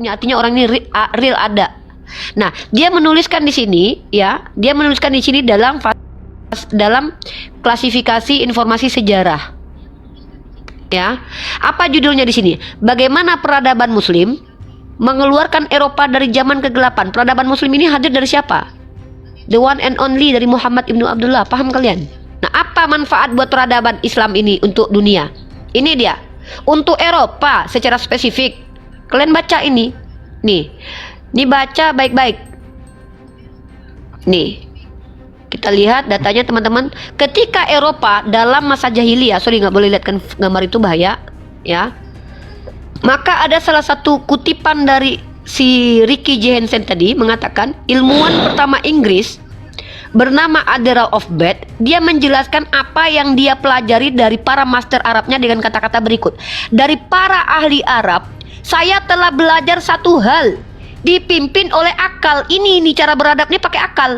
punya, artinya orang ini real ada. Nah, dia menuliskan di sini ya, dalam klasifikasi informasi sejarah. Ya. Apa judulnya di sini? Bagaimana peradaban muslim mengeluarkan Eropa dari zaman kegelapan. Peradaban muslim ini hadir dari siapa? The one and only, dari Muhammad ibnu Abdullah. Paham kalian? Nah, apa manfaat buat peradaban Islam ini untuk dunia? Ini dia. Untuk Eropa secara spesifik. Kalian baca ini. Nih. Ini baca baik-baik. Nih. Kita lihat datanya teman-teman. Ketika Eropa dalam masa jahiliyah, sorry nggak boleh lihat gambar itu, bahaya ya. Maka ada salah satu kutipan dari si Ricky Jensen tadi mengatakan, ilmuwan pertama Inggris bernama Admiral of Bath, dia menjelaskan apa yang dia pelajari dari para master Arabnya dengan kata-kata berikut. Dari para ahli Arab, saya telah belajar satu hal, dipimpin oleh akal. Ini cara beradabnya pakai akal.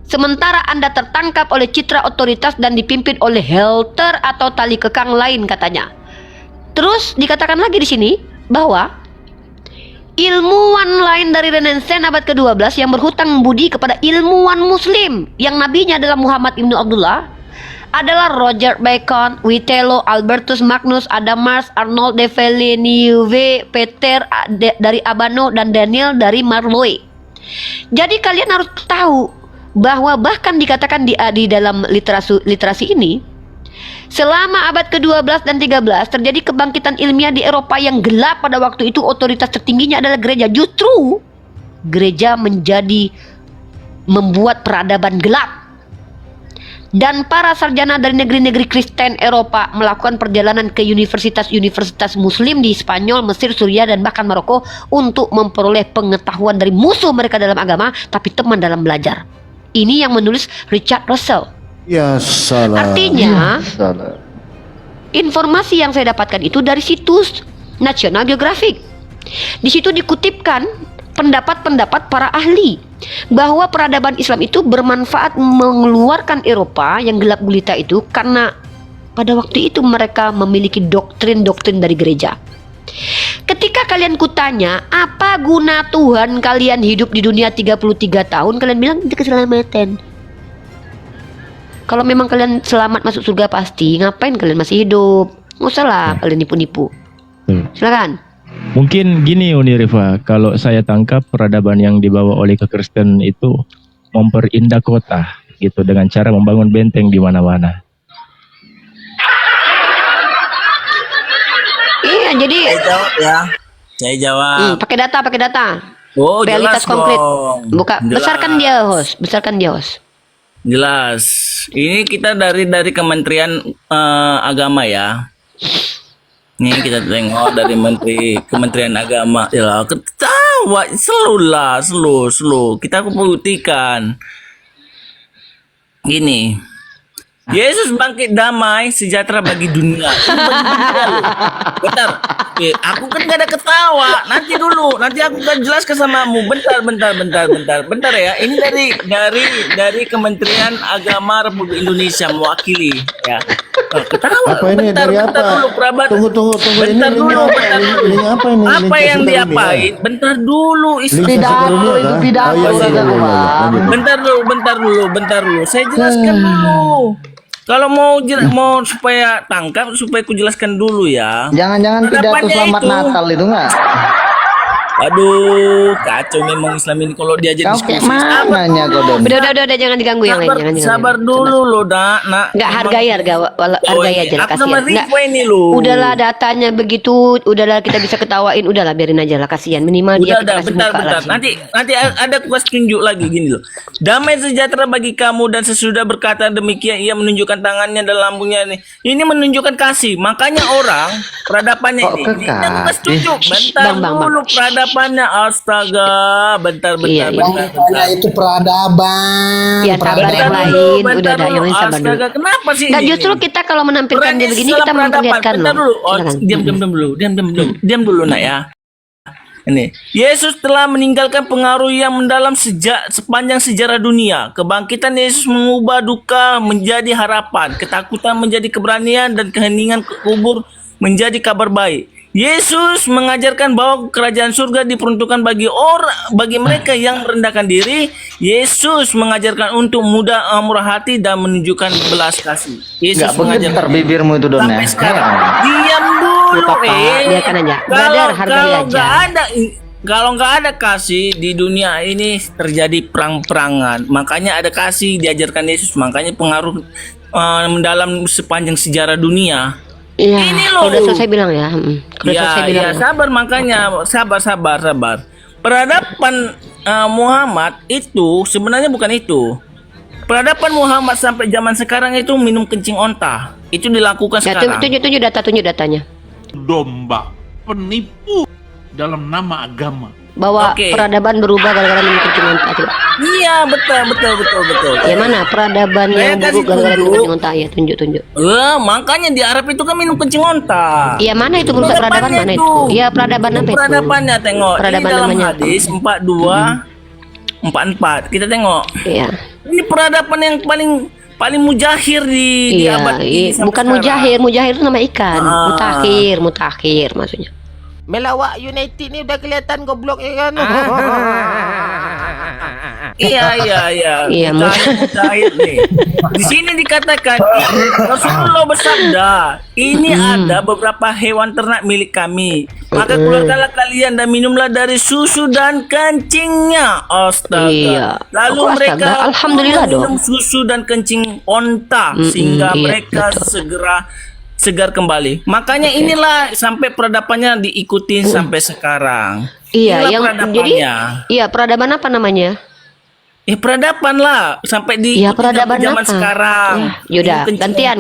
Sementara Anda tertangkap oleh citra otoritas dan dipimpin oleh halter atau tali kekang lain, katanya. Terus dikatakan lagi di sini bahwa ilmuwan lain dari Renaissance abad ke-12 yang berhutang budi kepada ilmuwan muslim yang nabinya adalah Muhammad ibnu Abdullah adalah Roger Bacon, Vitello, Albertus Magnus, Adam Mars, Arnold de Villeneuve, Peter dari Abano, dan Daniel dari Marlowe. Jadi kalian harus tahu bahwa bahkan dikatakan di dalam literasi ini, selama abad ke-12 dan 13 terjadi kebangkitan ilmiah di Eropa yang gelap. Pada waktu itu otoritas tertingginya adalah gereja. Justru gereja membuat peradaban gelap. Dan para sarjana dari negeri-negeri Kristen Eropa melakukan perjalanan ke universitas-universitas muslim di Spanyol, Mesir, Suriah, dan bahkan Maroko untuk memperoleh pengetahuan dari musuh mereka dalam agama, tapi teman dalam belajar. Ini yang menulis Richard Russell. Ya salah. Artinya, informasi yang saya dapatkan itu dari situs National Geographic. Di situ dikutipkan pendapat-pendapat para ahli bahwa peradaban Islam itu bermanfaat mengeluarkan Eropa yang gelap gulita itu karena pada waktu itu mereka memiliki doktrin-doktrin dari gereja. Ketika kalian kutanya, apa guna Tuhan kalian hidup di dunia 33 tahun? Kalian bilang itu keselamatan. Kalau memang kalian selamat masuk surga pasti, ngapain kalian masih hidup? Nggak usah lah kalian nipu-nipu. Silakan. Mungkin gini Uni Rifa, kalau saya tangkap peradaban yang dibawa oleh kekristen itu memperindah kota gitu dengan cara membangun benteng di mana-mana. Iya, jadi Saya jawab. pakai data. Oh, Realitas jelas konkret. dong. Buka, Jelas. besarkan dia, host. Jelas. Ini kita dari Kementerian Agama ya. Nih kita tengok dari Kementerian Agama. Ya, ketawa, slow. Kita buktikan. Gini. Yesus bangkit damai sejahtera bagi dunia. Ini benar loh. Bentar. Aku kan gak ada ketawa. Nanti aku akan jelaskan samamu. Bentar ya. Ini dari Kementerian Agama Republik Indonesia mewakili ya. Ketawa. Apa ini dari apa? Dulu, Prabat. Tunggu. Bentar dulu. Ini apa ini? Apa yang diapain? Bentar dulu. Pidato itu pidato. Bentar dulu. Saya jelaskan dulu. Kalau mau supaya tangkap, supaya ku jelaskan dulu ya. Jangan-jangan pidato Harapannya selamat itu. Natal itu enggak? Aduh, kacau memang Islam ini kalau diajak Kau kayak diskusi. mananya kau Don? Udah, jangan diganggu yang lain. Sabar dulu lo, nak. Nggak, hargai aja lah, Aku sama kasihan. Rifa ini lo. Udahlah, datanya begitu, udahlah kita bisa ketawain, udahlah biarin aja lah, kasihan. Minimal dia kita kasih bentar. muka lah. Nanti ada kuas tunjuk lagi gini loh. Damai sejahtera bagi kamu, dan sesudah berkata demikian ia menunjukkan tangannya dan lambungnya nih. Ini menunjukkan kasih. Makanya orang peradabannya Kok ini kita kekasih? kuas tunjuk. Bentar Bang. dulu peradabannya. Astaga, bentar. Iya. Itu peradaban. Ya, sabar yang lain, udah ada yang lain sabar dulu. Astaga, kenapa sih Nggak, ini? justru kita kalau menampilkan dia begini kita memperlihatkan Bentar loh. dulu. Oh, Silakan. diam dulu nak ya. Ini, Yesus telah meninggalkan pengaruh yang mendalam sepanjang sejarah dunia. Kebangkitan Yesus mengubah duka menjadi harapan, ketakutan menjadi keberanian, dan keheningan kubur menjadi kabar baik. Yesus mengajarkan bahwa kerajaan surga diperuntukkan bagi mereka yang merendahkan diri. Yesus mengajarkan untuk murah hati dan menunjukkan belas kasih. Yesus Nggak begitu mengajarkan bibirmu itu Don sampai ya. sekarang. Diam dulu, biarkan aja. Brother, hargai aja. Kalau nggak ada kasih di dunia ini terjadi perang-perangan. Makanya ada kasih diajarkan Yesus. Makanya pengaruh mendalam sepanjang sejarah dunia. Iya, Ini loh. udah selesai bilang ya. Udah selesai bilang ya. Sabar, makanya sabar. Peradaban Muhammad itu sebenarnya bukan itu. Peradaban Muhammad sampai zaman sekarang itu minum kencing onta. Itu dilakukan Ya, sekarang. tunjuk datanya. Domba penipu dalam nama agama. Bahwa Oke. peradaban berubah gara-gara minum kencing onta. Coba. Iya, betul. Ya mana peradaban Saya yang kasih buruk gara-gara minum tunjuk. kencing onta? Ya, tunjuk. Makanya di Arab itu kan minum kencing onta. Iya, mana itu merusak peradaban mana itu? Iya, peradaban apa itu? Peradabannya tengok. Peradaban Ini dalam namanya hadis 42 44. Kita tengok. Iya. Ini peradaban yang paling mujahir di Iya, abad ini sampai bukan sekarang. mujahir itu nama ikan. Mutakhir maksudnya. Melawak United ni udah kelihatan goblok ya kan. Iya. Iya, Mujahid nih. Di sini dikatakan Rasulullah bersabda, ini ada beberapa hewan ternak milik kami. Maka keluarkanlah kalian dan minumlah dari susu dan kencingnya. Astaga. Iya. Lalu Oh, mereka astaga. Alhamdulillah minum dong. susu dan kencing onta sehingga iya, mereka betul. segar kembali. Makanya inilah sampai peradabannya diikuti sampai sekarang. Iya, Inilah yang jadi peradabannya. iya peradaban apa namanya? Peradaban lah sampai di Iya, peradaban zaman apa? sekarang. Ya, yaudah, Kencing gantian.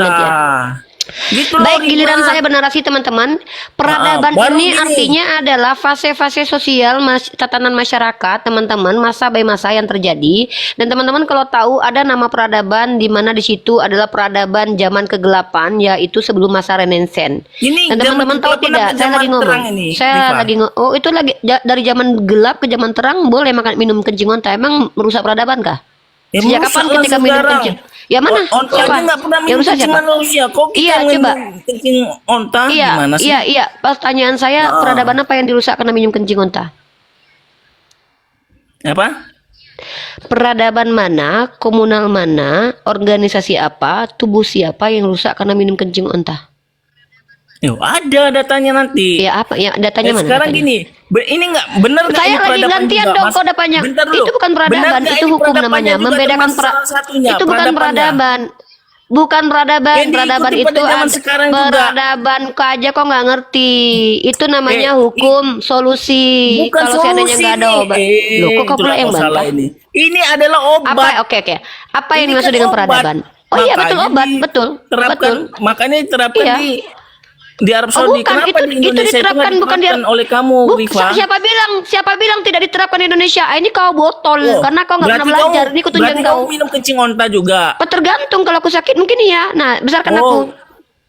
Gitu loh, Baik, giliran Rima. saya bernarasi teman-teman. Peradaban baru ini gini. artinya adalah fase-fase sosial tatanan masyarakat, teman-teman, masa by masa yang terjadi. Dan teman-teman kalau tahu ada nama peradaban di mana di situ adalah peradaban zaman kegelapan, yaitu sebelum masa Renaissance. Ini Dan zaman teman-teman tahu kegelapan tidak? apa Saya zaman lagi ngomong. terang ini, Saya Rifa? lagi oh itu lagi dari zaman gelap ke zaman terang boleh makan minum kencing onta. Emang merusak peradaban kah? Sejak kapan merusak lah ketika minum sekarang. kencing? Ya mana? Onta Siapa? aja nggak pernah Yang minum rusak kencing siapa? manusia. Kok kita Iya, minum coba. kencing onta? Iya, Gimana sih? iya. Pertanyaan saya, peradaban apa yang dirusak karena minum kencing onta? Apa? Peradaban mana, komunal mana, organisasi apa, tubuh siapa yang rusak karena minum kencing onta? Yo, ada datanya nanti. Ya apa? Ya datanya mana? Sekarang datanya? gini, ini nggak benar nggak Saya ini lagi peradaban gantian juga, dong, Mas? kok udah banyak. Bentar dulu. Itu bukan Benar peradaban, nggak itu ini hukum peradabannya namanya. juga Membedakan termasuk salah satunya, itu bukan peradabannya? peradaban. Bukan peradaban, Yang peradaban diikuti pada itu zaman sekarang juga. peradaban kok aja kok nggak ngerti. Itu namanya hukum solusi. Bukan Kalau seandainya solusi nggak ada nih. obat. Loh, kok pula itulah yang kau salah bantah? ini. Ini adalah obat. Apa? Oke. Apa yang Ini dimaksud kan dengan obat. peradaban? Oh iya betul Makanya obat, betul. Terapkan, makanya diterapkan Iya. di Arab Oh, Saudi. bukan, Kenapa di Indonesia itu diterapkan nggak bukan diterapkan oleh kamu, Rifa? Siapa bilang tidak diterapkan di Indonesia? Ah, ini kau botol Oh, karena kau nggak pernah berarti belajar. Ini aku tunjukin berarti kau. kamu minum kencing onta juga. Oh, tergantung kalau aku sakit mungkin iya. Nah, besarkan aku.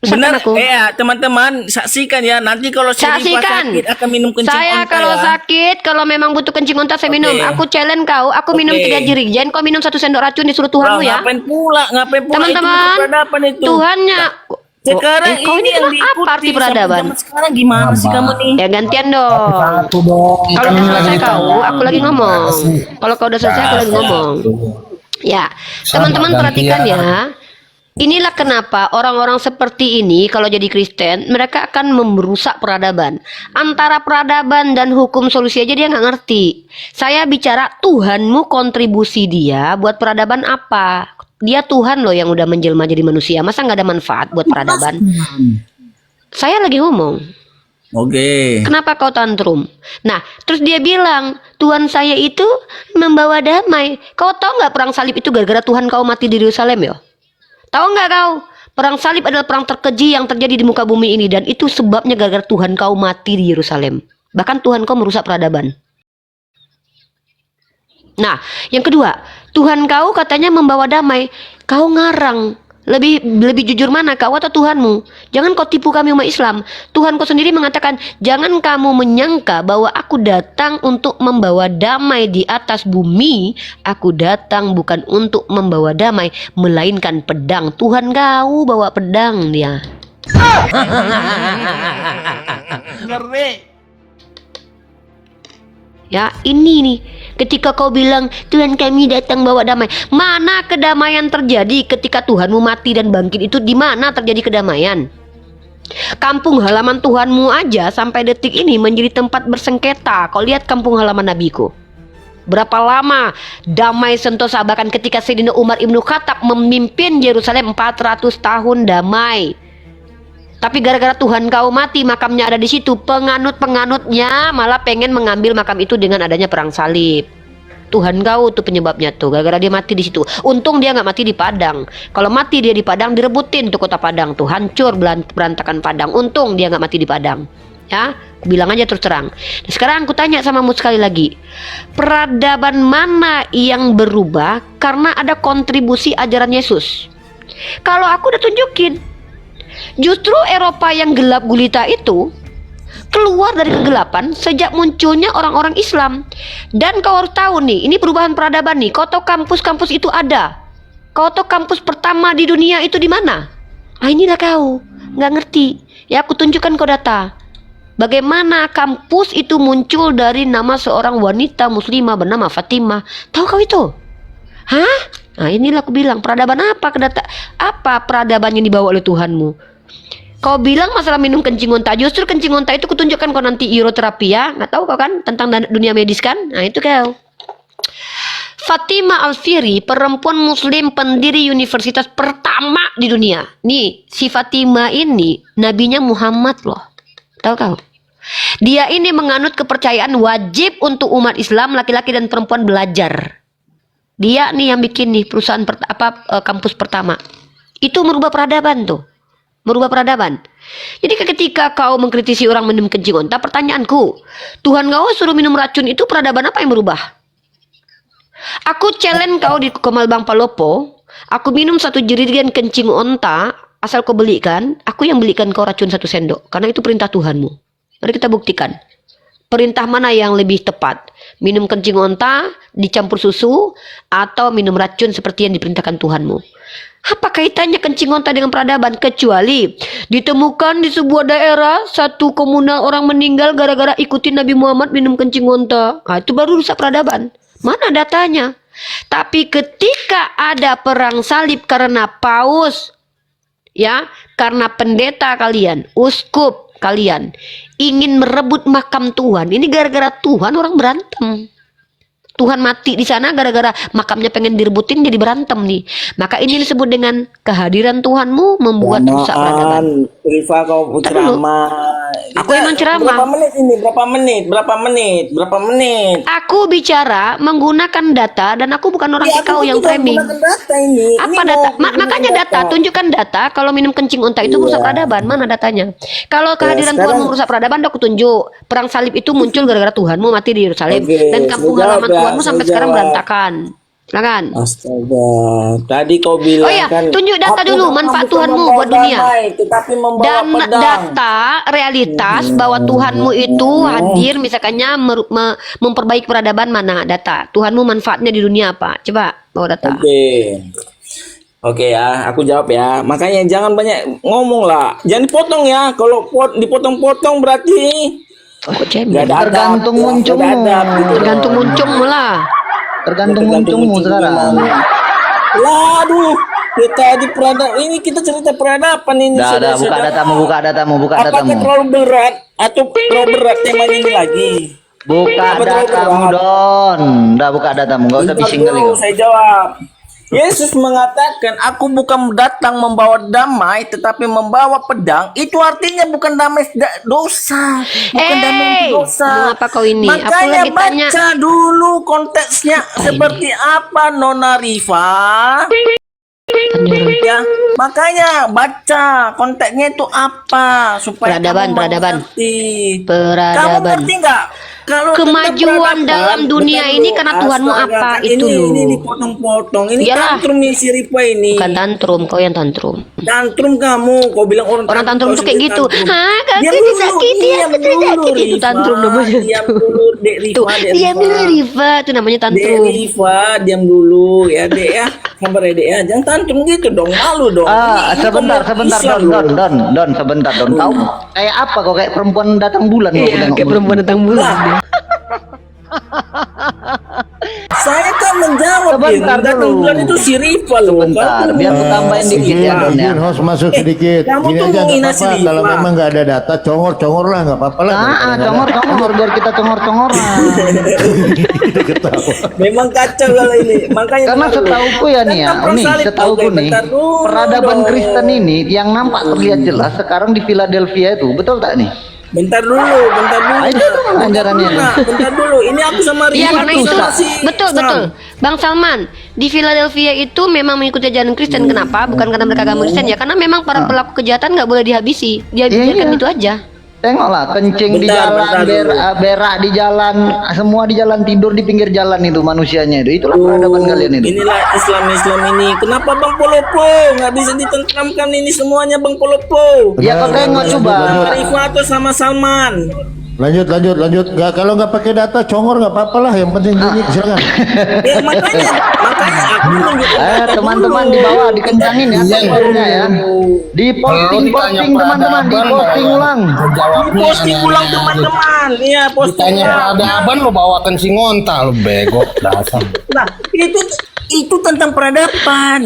Besarkan Benar, aku. teman-teman saksikan ya. Nanti kalau si Rifa Saksikan. sakit akan minum kencing Saya onta kalau ya. sakit, kalau memang butuh kencing onta saya minum. Oke. Aku challenge kau. Aku minum Oke. 3 jerigen, kau minum 1 sendok racun disuruh Tuhanmu ya. Ngapain pula Teman-teman, itu peradaban itu. Tuhannya. Sekarang kau ini yang bilang apa diikuti arti sampai peradaban? zaman sekarang gimana sih kamu nih? Ya gantian dong. Satu dong. Kalau Kan udah ini selesai lagi kau, aku lagi ngomong. Kalau kau udah selesai, aku lagi ngomong. Ya, teman-teman perhatikan ya. Inilah kenapa orang-orang seperti ini kalau jadi Kristen mereka akan merusak peradaban. Antara peradaban dan hukum solusi aja dia nggak ngerti. Saya bicara Tuhanmu kontribusi dia buat peradaban apa? Dia Tuhan loh yang udah menjelma jadi manusia. Masa nggak ada manfaat buat peradaban? Saya lagi ngomong. Oke. Kenapa kau tantrum? Nah, terus dia bilang, Tuhan saya itu membawa damai. Kau tahu nggak perang salib itu gara-gara Tuhan kau mati di Yerusalem ya? Tahu nggak kau? Perang salib adalah perang terkeji yang terjadi di muka bumi ini. Dan itu sebabnya gara-gara Tuhan kau mati di Yerusalem. Bahkan Tuhan kau merusak peradaban. Nah, yang kedua, Tuhan kau katanya membawa damai. Kau ngarang. Lebih jujur mana kau atau Tuhanmu? Jangan kau tipu kami umat Islam. Tuhan kau sendiri mengatakan, jangan kamu menyangka bahwa aku datang untuk membawa damai di atas bumi. Aku datang bukan untuk membawa damai, melainkan pedang. Tuhan kau bawa pedang dia. Ngeri. Ya, ini nih. Ketika kau bilang Tuhan kami datang bawa damai, mana kedamaian terjadi ketika Tuhanmu mati dan bangkit itu? Di mana terjadi kedamaian? Kampung halaman Tuhanmu aja sampai detik ini menjadi tempat bersengketa. Kau lihat kampung halaman nabiku. Berapa lama damai sentosa, bahkan ketika Sayyidina Umar Ibnu Khattab memimpin Yerusalem 400 tahun damai. Tapi gara-gara Tuhan kau mati, makamnya ada di situ, penganut-penganutnya malah pengen mengambil makam itu dengan adanya perang salib. Tuhan kau tuh penyebabnya tuh, gara-gara dia mati di situ. Untung dia nggak mati di Padang. Kalau mati dia di Padang, direbutin tuh kota Padang tuh, hancur berantakan Padang. Untung dia nggak mati di Padang. Ya, bilang aja terus terang. Nah, sekarang aku tanya samamu sekali lagi, peradaban mana yang berubah karena ada kontribusi ajaran Yesus? Kalau aku udah tunjukin, justru Eropa yang gelap gulita itu keluar dari kegelapan sejak munculnya orang-orang Islam. Dan kau harus tahu nih, ini perubahan peradaban nih. Kau tahu kampus-kampus itu ada. Kau tahu kampus pertama di dunia itu di mana? Ah, inilah kau nggak ngerti. Ya, aku tunjukkan kau data. Bagaimana kampus itu muncul dari nama seorang wanita muslimah bernama Fatimah. Tahu kau itu? Hah? Nah, inilah aku bilang, peradaban apa apa peradaban yang dibawa oleh Tuhanmu? Kau bilang masalah minum kencing unta, justru kencing unta itu kutunjukkan kau nanti uroterapi ya. Nggak tahu kau kan tentang dunia medis kan? Nah, itu kau. Fatimah Al-Fihri, perempuan muslim pendiri universitas pertama di dunia. Nih, si Fatimah ini nabinya Muhammad loh. Tahu kau? Dia ini menganut kepercayaan wajib untuk umat Islam laki-laki dan perempuan belajar. Dia nih yang bikin nih perusahaan kampus pertama. Itu merubah peradaban tuh. Merubah peradaban. Jadi ketika kau mengkritisi orang minum kencing unta, pertanyaanku, Tuhan kau suruh minum racun, itu peradaban apa yang berubah? Aku challenge kau di Kemal Bang Palopo, aku minum 1 jerigen kencing unta, asal kau belikan, aku yang belikan kau racun 1 sendok, karena itu perintah Tuhanmu. Mari kita buktikan. Perintah mana yang lebih tepat? Minum kencing unta dicampur susu atau minum racun seperti yang diperintahkan Tuhanmu? Apa kaitannya kencing unta dengan peradaban? Kecuali ditemukan di sebuah daerah satu komunal orang meninggal gara-gara ikutin Nabi Muhammad minum kencing unta. Nah, itu baru rusak peradaban. Mana datanya? Tapi ketika ada perang salib karena paus, ya, karena pendeta kalian, uskup kalian ingin merebut makam Tuhan, ini gara-gara Tuhan orang berantem. Tuhan mati di sana gara-gara makamnya pengen direbutin, jadi berantem nih. Maka ini disebut dengan kehadiran Tuhanmu membuat rusak peradaban. Rifa, kau ceramah. Aku emang ceramah. Berapa menit ini? Berapa menit? Aku bicara menggunakan data dan aku bukan orang kayak kau yang framing. Data ini. Apa Ini data? mau Makanya data, tunjukkan data. Kalau minum kencing unta itu merusak peradaban, mana datanya? Kalau kehadiran Tuhan merusak peradaban, aku tunjuk. Perang salib itu muncul gara-gara Tuhanmu mati di Yerusalem, dan kampung halaman Tuhanmu sampai sekarang berantakan. Silakan. Astaga, tadi kau bilang Oh ya, kan, tunjuk data aku dulu bukan manfaat membawa Tuhanmu buat dunia. damai, tetapi membawa Dan pedang. data realitas bahwa Tuhanmu itu hadir, misalkannya memperbaiki peradaban, mana data? Tuhanmu manfaatnya di dunia apa? Coba bawa data. Oke ya, aku jawab ya. Makanya jangan banyak ngomong lah. Jangan dipotong ya. Kalau dipotong-potong berarti Oh, cemil. nggak ada adab. Tergantung Ya, muncungmu. nggak ada adab gitu. Tergantung muncungmu lah. Tergantung muncungmu sekarang. Lah, aduh, kita di peradaban ini, kita cerita peradaban ini. Dah, buka saudara-saudara. datamu, buka datamu, buka Apakah datamu. terlalu berat atau terlalu berat temanya ini lagi? Buka Apa terlalu datamu, berat? Don. Dah buka datamu, enggak usah Bentar bising kali dulu, kau. saya jawab. Yesus mengatakan, aku bukan datang membawa damai, tetapi membawa pedang. Itu artinya bukan damai dosa. Bukan damai dosa. Mengapa kau ini? Aku Makanya lagi tanya. baca dulu konteksnya seperti apa, Nona Rifa. Ya, makanya baca konteksnya itu apa supaya Peradaban, kamu peradaban. mengerti. Kamu Peradaban. ngerti nggak? Kalau Kemajuan tentang dalam peradaban, dunia bentar ini dulu. karena Tuhanmu Astaga, apa? kan Itu ini loh. dipotong-potong. Ini Iyalah. tantrum nih si Rifa ini. Bukan tantrum, kau yang tantrum. Tantrum kamu, kau bilang Orang tantrum kau tuh kayak sendiri gitu. tantrum. Hah, Diam kaki dulu, sakit ya, diam kaki dulu, sakit itu Rifa. tantrum namanya. Diam dulu, Dek Tuh, Rifa, Dek diam dulu Riva, itu namanya Dek tantrum. Rifa, diam dulu ya Dek ya. Sabar ya Dek ya. Jangan tantrum gitu dong, malu dong. Ini Sebentar, komunitas sebentar, Islam Don, loh. Don, sebentar, Don. Kau kayak apa kok kayak perempuan datang bulan kok Iya, nengok kayak perempuan datang bulan dia. Saya kan menjawab Sebentar Datang dulu. bulan itu si Rifa loh. Sebentar, Kamu biar aku tambahin dikit ya, Don ya. Izin host masuk sedikit. kamu Gini tuh aja nggak menghina apa-apa. si Kalau Rifa. memang nggak ada data, congor lah nggak apa-apa lah. Congor biar kita congor-congoran. Memang kacau kalau ini. Makanya Karena setauku ya nih ya, Tentang nih salib. setauku Oke, nih, bentar dulu peradaban dong. Kristen ini yang nampak terlihat jelas sekarang di Philadelphia itu, betul tak nih? Bentar dulu. Ayo dong ajarannya. Bentar dulu. Ini aku sama Iya Rifa karena tuh itu sama si betul Sam. betul. Bang Salman di Philadelphia itu memang mengikuti ajaran Kristen. Kenapa? Bukan karena mereka agama Kristen ya, karena memang para pelaku kejahatan nggak boleh dihabisi. Dia biarkan Iya. itu aja. Tengoklah, kencing di Bentar, jalan, bentar dulu. berak di jalan, semua di jalan, tidur di pinggir jalan itu manusianya itu. Itulah peradaban kalian itu. Inilah Islam ini. Kenapa Bang Polopo nggak bisa ditentramkan ini semuanya Bang Polopo? Ya kau tengok coba. Sama Rifa atau sama Salman? Lanjut. Nggak, kalau nggak pakai data, congor nggak apa-apa lah. Yang penting bunyi, silakan. Ya, makanya aku menunjukkan Teman-teman di bawah dikencangin ya temponya ya. Di posting teman-teman, di posting ulang. Jawabnya posting ulang teman-teman. Iya, posting Ditanya ulang. peradaban lo bawakan si ngontal lo bego dasar. Nah, itu tentang peradaban.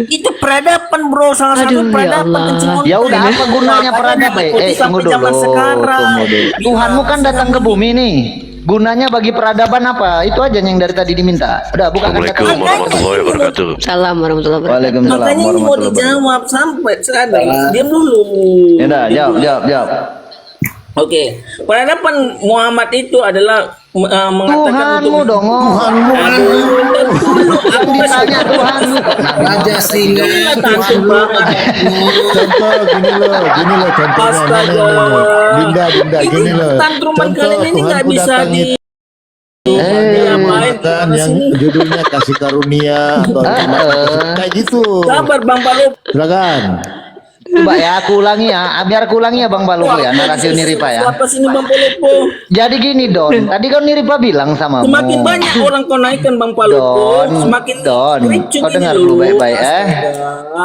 Itu peradaban bro, salah satu Aduh, ya peradaban Allah. kencing. Ya udah apa gunanya peradaban? Tunggu dulu. Tunggu dulu. Tuhanmu kan datang ke bumi nih. Gunanya bagi peradaban apa? Itu aja yang dari tadi diminta. Udah bukakan data. Assalamualaikum warahmatullahi wabarakatuh. Salam warahmatullahi wabarakatuh. Waalaikumsalam Makanya ini mau warahmatullahi wabarakatuh. dijawab sampai sekarang. Diam dulu. Ya udah, jawab. Oke, peradaban Muhammad itu adalah mengatakan Tuhanmu dong. Tuhanmu. Yang ditanya Tuhanmu. Raja singa Tantrum banget. Contoh gini loh contohnya. Astaga. Dinda, gini loh. Tantruman kalian ini nggak Tuhanku bisa datang di itu. diapain Kan yang sini. judulnya kasih karunia atau kayak gitu. Sabar Bang Palop. Silakan. Coba ya aku ulangi ya, biar aku ulangi ya Bang Baluku ya, narasi Niripa ya. Siapa sini Bang Palopo? Jadi gini Don, tadi kan Niripa bilang sama Semakin banyak orang kau naikkan Bang Palopo, semakin Don, kau dengar dulu baik-baik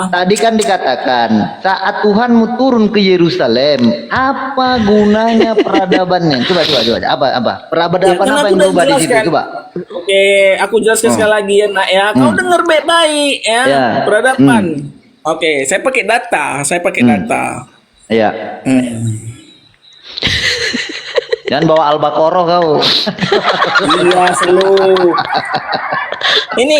Tadi kan dikatakan saat Tuhanmu turun ke Yerusalem, apa gunanya peradabannya? Coba. Apa? Peradaban kan apa aku yang udah berubah di situ? jelaskan. Coba. Oke, aku jelaskan sekali lagi ya nak ya. Kau dengar baik-baik ya, Ya. peradaban. Oke, saya pakai data. Iya. Jangan bawa Al-Baqarah kau. Iya, selalu. Ini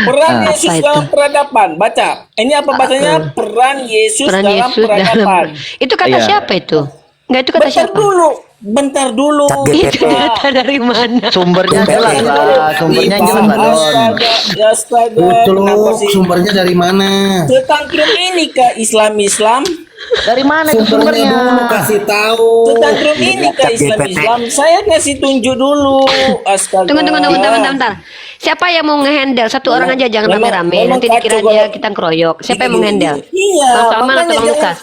peran Apa Yesus itu? dalam peradaban. Baca. Ini apa bacanya? Peran Yesus Peran dalam Yesus peradaban. Itu kata Iya. siapa itu? Enggak itu kata siapa? Bentar dulu. Itu kata dari mana? Sumbernya jelas lah, sumbernya jelas lah Don. Astaga. Betul, Kenapa sih? sumbernya dari mana? Setangkrum ini kah Islam? Dari mana itu Sumbernya dulu sumbernya? kasih tahu. Setangkrum ini kah Islam? Saya kasih tunjuk dulu. Astaga. Tunggu, bentar. Siapa yang mau ngehandle? Satu orang aja, jangan rame-rame. memang Nanti dikira kacau dia kalau- kita ngeroyok. Siapa yang mau ngehandle? Iya, Bang Salman makanya atau Bang jangan- Lukas?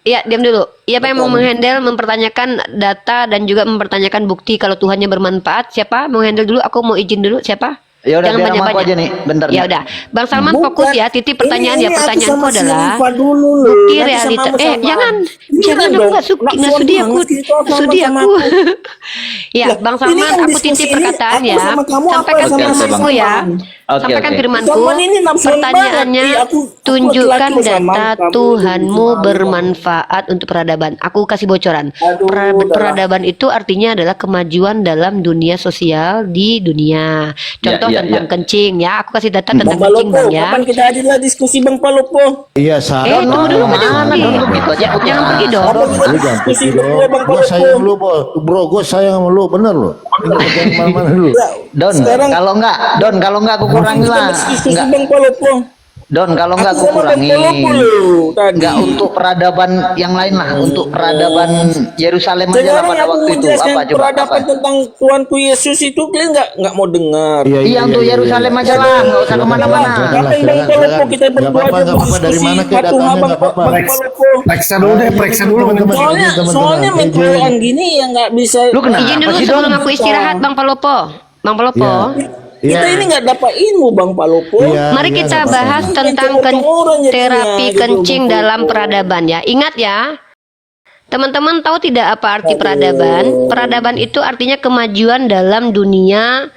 Iya, diam dulu. Siapa yang mau menghandle, mempertanyakan data dan juga mempertanyakan bukti kalau Tuhannya bermanfaat? Siapa mau handle dulu? Aku mau izin dulu. Siapa? Ya udah biar sama aku aja nih, bentar. Ya udah, Bang Salman fokus ya. Titip pertanyaan ya. Pertanyaanku adalah dulu bukti realita. Jangan aku nggak sudi aku. Ya, Bang Salman, aku titip perkataan ya. Sampaikan firmanku ya. Sampaikan firmanku. Pertanyaannya, tunjukkan data Tuhanmu bermanfaat untuk peradaban. Aku kasih bocoran. Peradaban itu artinya adalah kemajuan dalam dunia sosial di dunia. Contoh tentang kencing ya. Aku kasih data tentang kencing Bang ya. Kapan kita hadirlah diskusi Bang Palopo? Iya, salah. Tunggu dulu, Mana jangan Don, begitu aja. jangan pergi dong. Lu jangan pergi dong. Gua sayang lu, bro. Gua sayang sama lu, bener lu. Ini jangan mana-mana dulu. Don, kalau enggak aku kurangi lah. Diskusi Enggak. Bang Palopo. Don, kalau nggak aku sama kurangin. Bang Palopo tadi. Nggak untuk peradaban yang lain lah, untuk peradaban Yerusalem aja lah Sekarang pada aku waktu itu. menjelaskan Apa coba? peradaban Apa? tentang Tuanku Yesus itu kalian nggak mau dengar. Iya, untuk Yerusalem aja lah, nggak usah kemana-mana. Ngapain Bang Palopo kita Nggak berdua apa-apa, aja nggak apa-apa. Dari mana kayak Patuh datangnya, Bang nggak apa-apa. Bang Palopo. Periksa dulu deh, periksa dulu. Soalnya metroan gini yang nggak bisa. Lu kenapa Izin dulu sih, sebelum Don? aku istirahat, Bang Palopo. Bang Palopo. Kita ini nggak dapat ilmu Bang Palopo. Iya. Mari kita nggak bahas apa-apa. tentang Orang jadinya, terapi gitu, kencing Bang dalam Palopo. peradaban ya. Ingat ya, teman-teman tahu tidak apa arti peradaban? Peradaban itu artinya kemajuan dalam dunia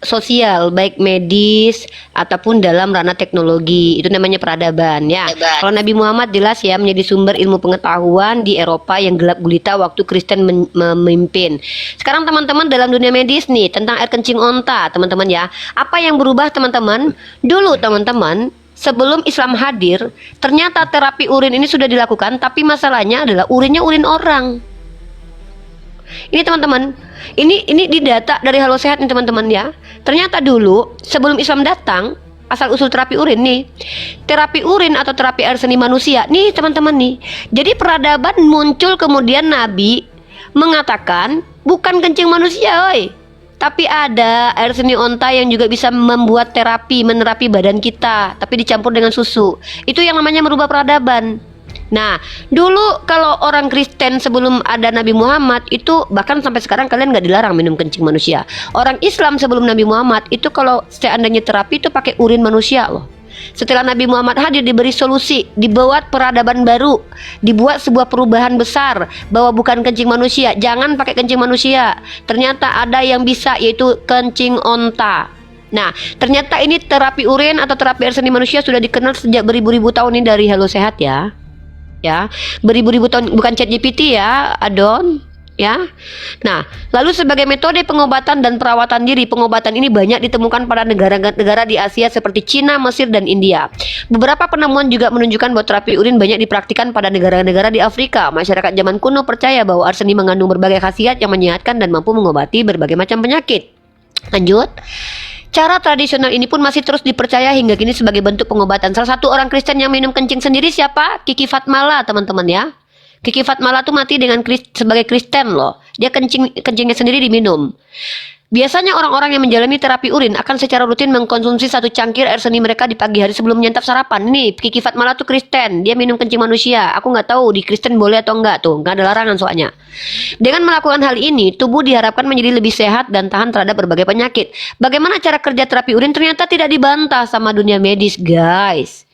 sosial, baik medis ataupun dalam ranah teknologi. Itu namanya peradaban ya. Kalau Nabi Muhammad jelas ya menjadi sumber ilmu pengetahuan di Eropa yang gelap gulita waktu Kristen memimpin. Sekarang teman-teman dalam dunia medis nih tentang air kencing onta, teman-teman ya. Apa yang berubah teman-teman? Dulu teman-teman, sebelum Islam hadir, ternyata terapi urin ini sudah dilakukan, tapi masalahnya adalah urinnya urin orang. Ini teman-teman, ini didata dari Halo Sehat nih teman-teman ya. Ternyata dulu sebelum Islam datang, asal usul terapi urin nih, terapi urin atau terapi air seni manusia nih teman-teman nih. Jadi peradaban muncul kemudian Nabi mengatakan bukan kencing manusia, oi. Tapi ada air seni onta yang juga bisa membuat terapi, menerapi badan kita, tapi dicampur dengan susu. Itu yang namanya merubah peradaban. Nah, dulu kalau orang Kristen sebelum ada Nabi Muhammad itu bahkan sampai sekarang kalian nggak dilarang minum kencing manusia. Orang Islam sebelum Nabi Muhammad itu kalau seandainya terapi itu pakai urin manusia loh. Setelah Nabi Muhammad hadir diberi solusi, dibuat peradaban baru, dibuat sebuah perubahan besar bahwa bukan kencing manusia, jangan pakai kencing manusia. Ternyata ada yang bisa yaitu kencing onta. Nah, ternyata ini terapi urin atau terapi air seni manusia sudah dikenal sejak beribu-ribu tahun ini dari Halo Sehat ya. Ya, beribu-ribu tahun, bukan ChatGPT ya, Adon. Ya. Nah, lalu sebagai metode pengobatan dan perawatan diri, pengobatan ini banyak ditemukan pada negara-negara di Asia seperti Cina, Mesir, dan India. Beberapa penemuan juga menunjukkan bahwa terapi urin banyak dipraktikkan pada negara-negara di Afrika. Masyarakat zaman kuno percaya bahwa arseni mengandung berbagai khasiat yang menyehatkan dan mampu mengobati berbagai macam penyakit. Lanjut. Cara tradisional ini pun masih terus dipercaya hingga kini sebagai bentuk pengobatan. Salah satu orang Kristen yang minum kencing sendiri siapa? Kiki Fatmala, teman-teman ya. Kiki Fatmala tuh mati dengan sebagai Kristen loh. Dia kencingnya sendiri diminum. Biasanya orang-orang yang menjalani terapi urin akan secara rutin mengkonsumsi 1 cangkir air seni mereka di pagi hari sebelum menyantap sarapan. Nih, Kiki Fatmala tuh Kristen, dia minum kencing manusia. Aku nggak tahu di Kristen boleh atau enggak tuh, nggak ada larangan soalnya. Dengan melakukan hal ini, tubuh diharapkan menjadi lebih sehat dan tahan terhadap berbagai penyakit. Bagaimana cara kerja terapi urin ternyata tidak dibantah sama dunia medis, guys.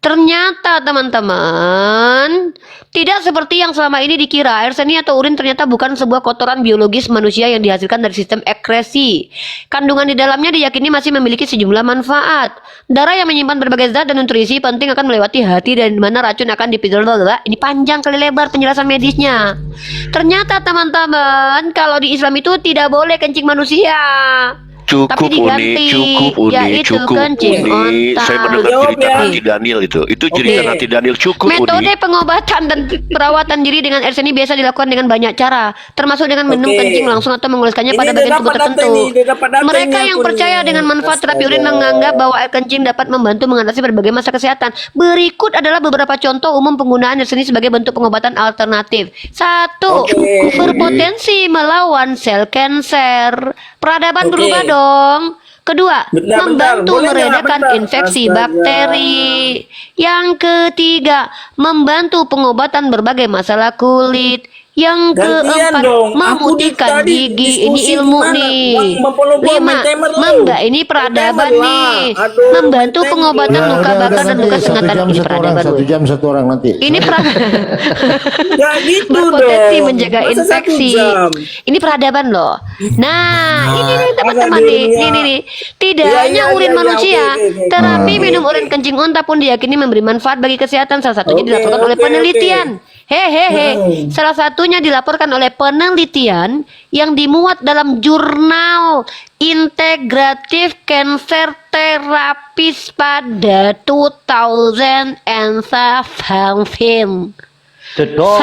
Ternyata teman-teman, tidak seperti yang selama ini dikira. Air seni atau urin ternyata bukan sebuah kotoran biologis manusia yang dihasilkan dari sistem ekskresi. Kandungan di dalamnya diyakini masih memiliki sejumlah manfaat. Darah yang menyimpan berbagai zat dan nutrisi penting akan melewati hati dan di mana racun akan dipidol. Ini panjang kali lebar penjelasan medisnya. Ternyata teman-teman, kalau di Islam itu tidak boleh kencing manusia. Tapi diganti, yaitu kencing onta. Saya mendengar cerita Nanti Daniel itu cerita Nanti Daniel cukup Metode pengobatan dan perawatan diri dengan air seni biasa dilakukan dengan banyak cara, termasuk dengan minum kencing langsung atau mengoleskannya pada bagian tubuh tertentu. Mereka yang percaya dengan manfaat terapi urin menganggap bahwa air kencing dapat membantu mengatasi berbagai masalah kesehatan. Berikut adalah beberapa contoh umum penggunaan air seni sebagai bentuk pengobatan alternatif. 1. Berpotensi melawan sel kanser. Peradaban berubah dong. Kedua, membantu meredakan infeksi bakteri. Yang ketiga, membantu pengobatan berbagai masalah kulit. Yang keempat, memutihkan gigi. Ini ilmu nih. 5, ini peradaban nih. Membantu pengobatan luka bakar dan luka sengatan. Ini peradaban. 1 jam 1 orang nanti. Ini gitu berpotensi dong. menjaga Masa 1 infeksi. jam? Ini peradaban loh. Nah, ini nih teman-teman nih. Nih. Tidak hanya urin manusia, terapi minum urin kencing onta pun diyakini memberi manfaat bagi kesehatan. Salah satunya dilaporkan oleh penelitian. Salah satunya dilaporkan oleh penelitian yang dimuat dalam jurnal Integrative Cancer Therapies pada 2017. Jedor.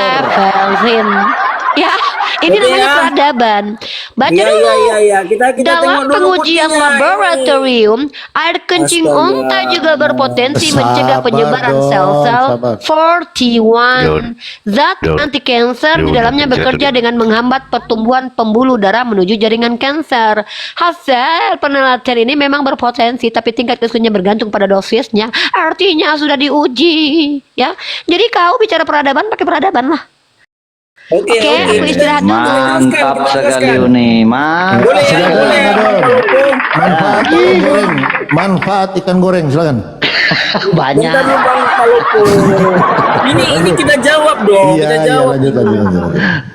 Ya, Ini Oke, namanya ya. peradaban. Baca Iya, dulu. iya, iya. Kita tengok Dalam dulu pengujian buktinya. laboratorium, air kencing Astaga. unta juga berpotensi Sabar mencegah penyebaran dong, sel-sel sabar. 41 zat anti kanker di dalamnya bekerja dengan menghambat pertumbuhan pembuluh darah menuju jaringan kanker. Hasil penelitian ini memang berpotensi, tapi tingkat kesulitannya bergantung pada dosisnya. Artinya sudah diuji, ya. Jadi kau bicara peradaban pakai peradaban lah. Oke, Oke, aku istirahat dulu. Mantap sekali Uni. Mantap. Boleh ya, Silakan, boleh ya. Madon. Manfaat ikan goreng. Manfaat ikan goreng, silakan. Banyak. Bentar nih Bang Palopo. Ini kita jawab dong, Iya, kita iya, jawab. lanjut.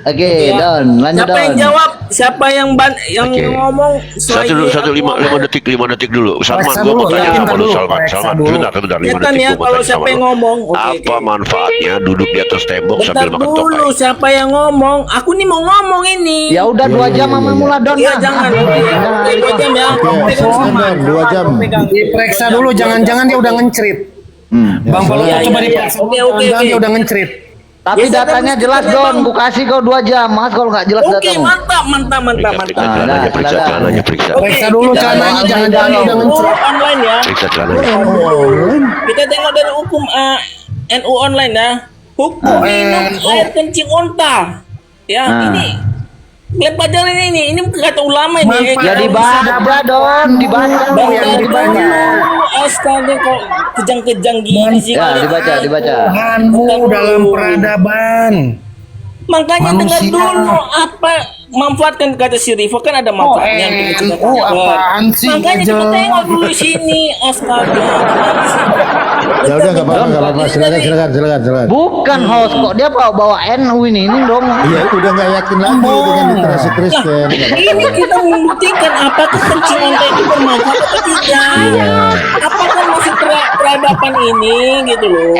Oke, Don, lanjut Siapa yang Don. jawab? Siapa yang Oke. ngomong? Satu lima detik dulu. Salman, Periksa gua mau dulu, tanya periksa apa lu dulu, Salman? periksa Salman, dulu. sebentar, 5 Kelihatan detik ya gua mau kalau tanya siapa sama yang lu. ngomong. Oke, Apa oke. manfaatnya duduk di atas tembok Bentar sambil makan dulu, tokai? siapa yang ngomong? Aku nih mau ngomong ini. Ya udah 2 jam sama mula Don. Iya, lah. jangan. Oke, 2 jam ya. Pegang sama. Don, 2 jam. Diperiksa dulu, jangan-jangan dia udah ngencrit. Bang Palopo Iya, coba iya, diperiksa. iya. Oke, oke, Jangan-jangan oke. dia udah ngencrit. Tapi Ya, datanya saya jelas kan Don, memang- ku kasih kau 2 jam. Mas kalau nggak jelas Oke, datamu. mantap. Periksa Ah, celananya, dah, periksa dah. celananya, periksa. Oke, Periksa dulu kita celananya, tengok jangan-jangan dia udah dari ngencrit. NU online ya. Periksa celananya. Kita tengok dari hukum NU online ya. Hukum minum air kencing unta. Ya, Ah. ini pelajaran ini kata ulama ini. Ya dibaca Don, dibaca Bang, yang dibaca. Astaga kok kejang-kejang gini sih. Ya, dibaca. Tuhanmu dalam peradaban. Makanya dengar Manusia. dulu apa manfaatkan kata si Rivo kan ada manfaatnya. untuk NU apaan sih, Makanya Jel? kita tengok dulu sini. Astaga. gimana sih? Ya udah enggak apa-apa. Silakan. Bukan host kok dia bawa NU ini dong. Iya, udah enggak yakin lagi dengan literasi Kristen. Nggak apa-apa. Ini kita membuktikan apakah kencing unta itu bermanfaat atau tidak. Apakah masih peradaban ini gitu loh.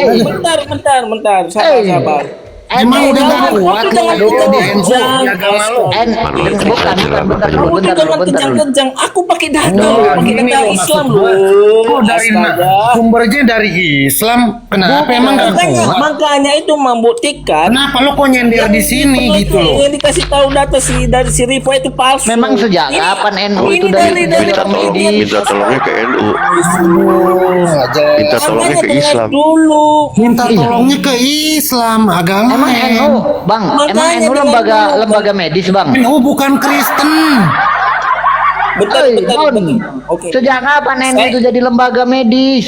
Bentar. Sabar. Emang udah gak kuat lu Aduh, di NU di agama lu. Bukan, bentar dulu. Kejang-kejang. Aku pakai data, pakai Ini data loh Islam maksud gua. loh. Oh, dari Astaga. sumbernya dari Islam. Kenapa emang gak kuat? Makanya itu membuktikan. Kenapa lo kok nyender di sini gitu loh? Yang dikasih tahu data dari si Rivo itu palsu. Memang sejak Ini- kapan NU itu ini dari Minta orang medis? minta tolongnya ke NU. Nggak jelas. Minta tolongnya Makanya ke dengar Islam. dulu. Minta tolongnya ke Islam agama. Emang NU, Bang, emang Makanya NU dengan dulu. lembaga medis, Bang. NU bukan Kristen. Bentar. Don, Oke. sejak kapan NU itu jadi lembaga medis?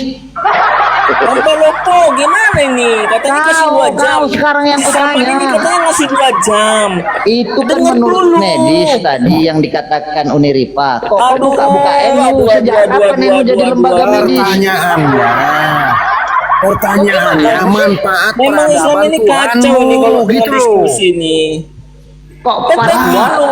Bang Palopo, gimana ini? Katanya kasih 2 jam. Kau sekarang yang Sama kutanya. ini katanya ngasih 2 jam. Itu kan Dengar menurut dulu. medis tadi yang dikatakan Uniripa. Kok kau Aduh, buka NU? aduh, Sejak kapan NU jadi lembaga medis? Pertanyaannya manfaat Memang Islam peradaban ini kacau Tuhanmu nih kalau dengan gitu loh. diskusi ini. Kok Betul.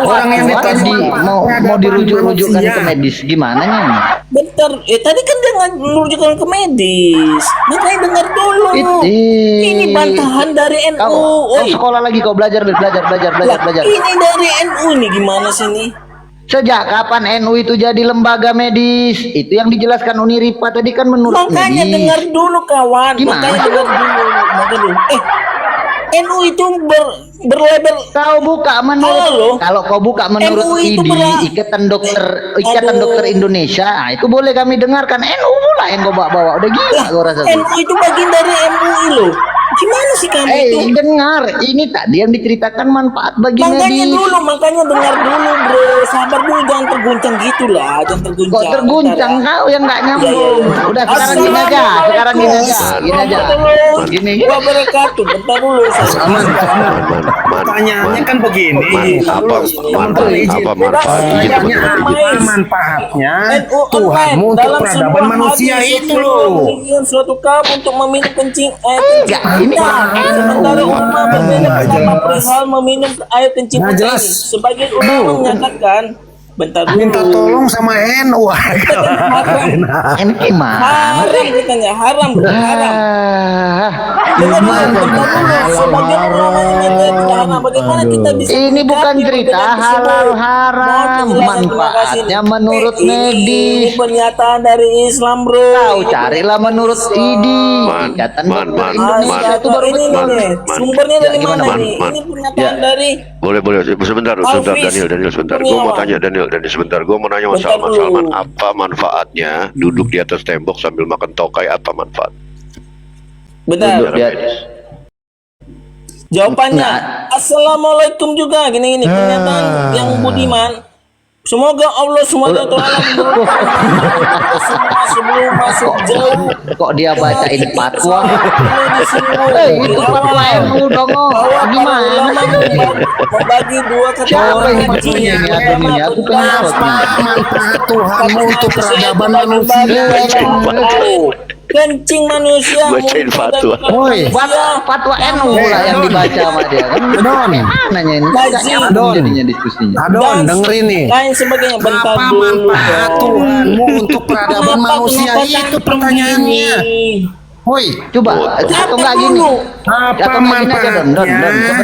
Orang yang Fatwa ditanya mau peradaban dirujuk-rujukkan manusia. ke medis gimana nya? Bentar, tadi kan dia menunjukkan ke medis. Makanya dengar dulu. Ini bantahan dari NU. Kau sekolah lagi, kau belajar. Ini dari NU nih gimana sih nih? Sejak kapan NU itu jadi lembaga medis? Itu yang dijelaskan Uniripa tadi kan menurut Makanya medis. dengar dulu kawan. Gimana? Makanya dengar dulu. NU itu berlabel. Kau buka menurut Halo? kalau kau buka menurut NU itu IDI, Ikatan Dokter Indonesia, itu boleh kami dengarkan. NU pula yang kau bawa. Udah gila kau rasa. NU itu bagian dari MUI loh. Gimana sih kamu itu? Dengar, ini tadi yang diceritakan manfaat bagi Makanya medis. makanya dengar dulu bro. Sabar dulu, jangan terguncang gitu lah. Jangan terguncang. Kok terguncang Bentar, kau yang nggak nyambung. Iya. Udah sekarang gini aja, Gini aja. Gini. Wabarakatuh. Bentar dulu. Pertanyaannya kan begini. Apa manfaatnya? Manfaatnya NU Tuhanmu untuk dalam peradaban sebuah manusia hadis itu loh. menginginkan suatu kaum untuk meminum kencing air Enggak, kencing ini unta. Sementara ulama berbeda pendapat jelas. perihal meminum air kencing Nggak unta jelas. ini. Sebagian ulama menyatakan bentar dulu. Minta tolong sama NU. Ini gimana? Haram katanya, haram bro, haram. Ah, Dengar dulu, Gimana bentar dulu. halal Sebagian ulama haram? menyatakan tidak haram. Bagaimana kita bisa Ini bukan menyikapi cerita perbedaan tersebut? halal haram, Mohon penjelasan, terima kasih. manfaatnya menurut Ini medis. pernyataan dari Islam, bro. Tahu carilah menurut IDI, Ikatan Dokter Indonesia itu baru ini betul. nih, sumbernya dari gimana, mana Man? nih? Man. Ini pernyataan Ya. dari Boleh, sebentar Hafiz Daniel sebentar. Gue Kurniawan. mau tanya Daniel sebentar. Gue mau nanya sama Bentar Salman. dulu. Salman, apa manfaatnya duduk di atas tembok sambil makan tokai? Apa manfaat? Bentar. Duduk dia. Jawabannya, Nah. Assalamualaikum juga gini pernyataan yang budiman. Semoga Allah SWT semua sebelum masuk jauh. Kok dia bacain fatwa? Itu Itu fatwa MU dong. Gimana? membagi dua Siapa kategori yang haji. ini admin ini? Aku pengen tahu. Manfaat Tuhanmu untuk peradaban manusia. Kencing manusia. Bacain fatwa. Woi, Fatwa NU lah yang dibaca sama dia kan. Don. Mananya ini? Nggak nyambung Don. jadinya diskusinya. Adon, dengerin nih. Lain sebagainya. Bentar Apa dulu. manfaat Tuhanmu untuk peradaban manusia? Itu pertanyaannya. Woi, Coba, atau enggak gini? apa Atau enggak gini aja Don, manfaatnya?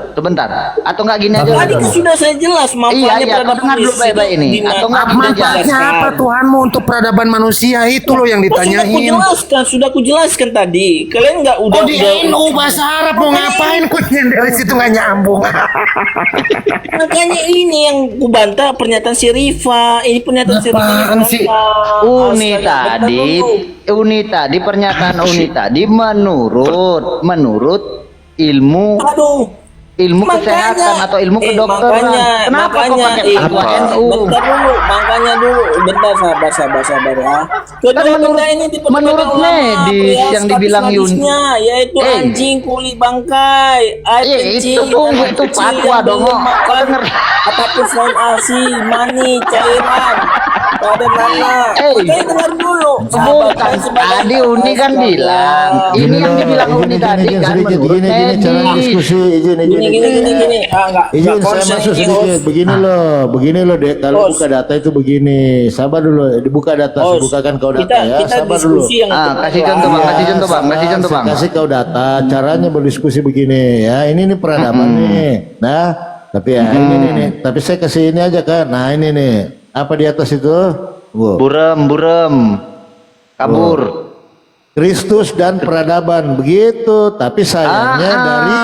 sebentar. Atau enggak gini aja Tadi Don. kan sudah saya jelas Iya, manfaatnya kau peradaban dengar dulu baik-baik ini. Atau enggak gini aja. Manfaatnya apa Tuhanmu untuk peradaban manusia? Itu loh yang Sudah aku ditanyain. jelaskan, sudah aku jelaskan tadi. Kalian nggak udah Oh, di NU bahasa Arab mau ngapain kok dari situ nggak nyambung. Makanya ini yang ku bantah pernyataan si Rifa. Ini pernyataan si Rifa. Apaan sih? Uni tadi pernyataan Uni tadi menurut ilmu kesehatan atau ilmu kedokteran. Kenapa kok pakai fatwa NU? Makanya dulu, bentar sabar ya. Kan menurut medis yang dibilang hadisnya, yaitu anjing kulit bangkai, air kencing, itu fatwa dong. Kau denger? apapun selain asi, mani, cairan, pada mana? Makanya dengar dulu. Bukan, tadi Uni kan bilang. Ini yang dibilang Uni tadi kan menurut gini cara medis. diskusi Gini. Enggak Izin saya konsen masuk ini, sedikit. Begini loh dek. Kalau Bos. buka data itu begini. Sabar dulu. Dibuka data. Saya Bos, bukakan kau data kita ya. Sabar dulu. diskusi yang Kasih contoh bang, kasih contoh bang. Kasih kau data. Caranya berdiskusi begini ya. Ini peradaban nih. Nah, tapi ya ini nih. Tapi saya kasih ini aja kan. Nah ini nih. Apa di atas itu? Wow. Burem, kabur. Kristus dan peradaban begitu. Tapi sayangnya dari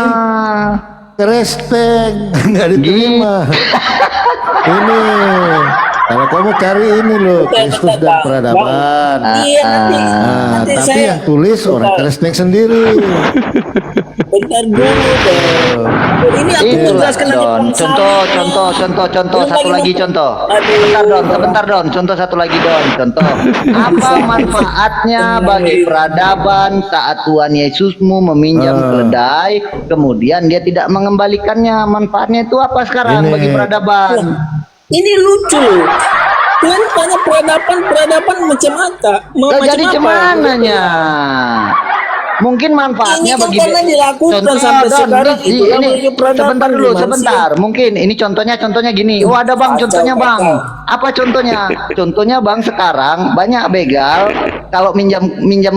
Kristen nggak diterima. Ini kalau kamu cari ini loh Kristus dan peradaban. Iya nanti Tapi saya yang tulis orang Kristen sendiri. bentar dulu dong. Ini aku Itulah jelaskan nanti Don. Contoh satu lagi contoh. Sebentar Don. Contoh satu lagi Don. Contoh. Apa manfaatnya bagi peradaban saat Tuhan Yesusmu meminjam keledai, kemudian dia tidak mengembalikannya? Manfaatnya itu apa sekarang Ini. bagi peradaban? Ini lucu. Kalian tanya peradaban macam apa? Jadi cemananya? Mungkin manfaatnya Ini kan bagi pernah dilakukan sampai Don, sekarang, ini itulah bagi peradaban sebentar dulu, gimana sih? sebentar. Mungkin ini contohnya gini. Oh ada bang, contohnya bang. Apa contohnya? Contohnya bang sekarang banyak begal kalau minjam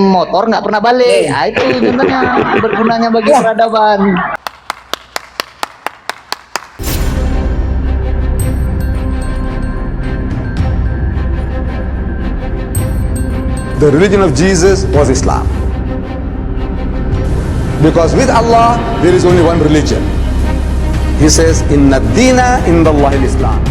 motor nggak pernah balik. Nah, itu contohnya bergunanya bagi peradaban. The religion of Jesus was Islam. Because with Allah, there is only one religion. He says, Inna dina inda Allah Islam.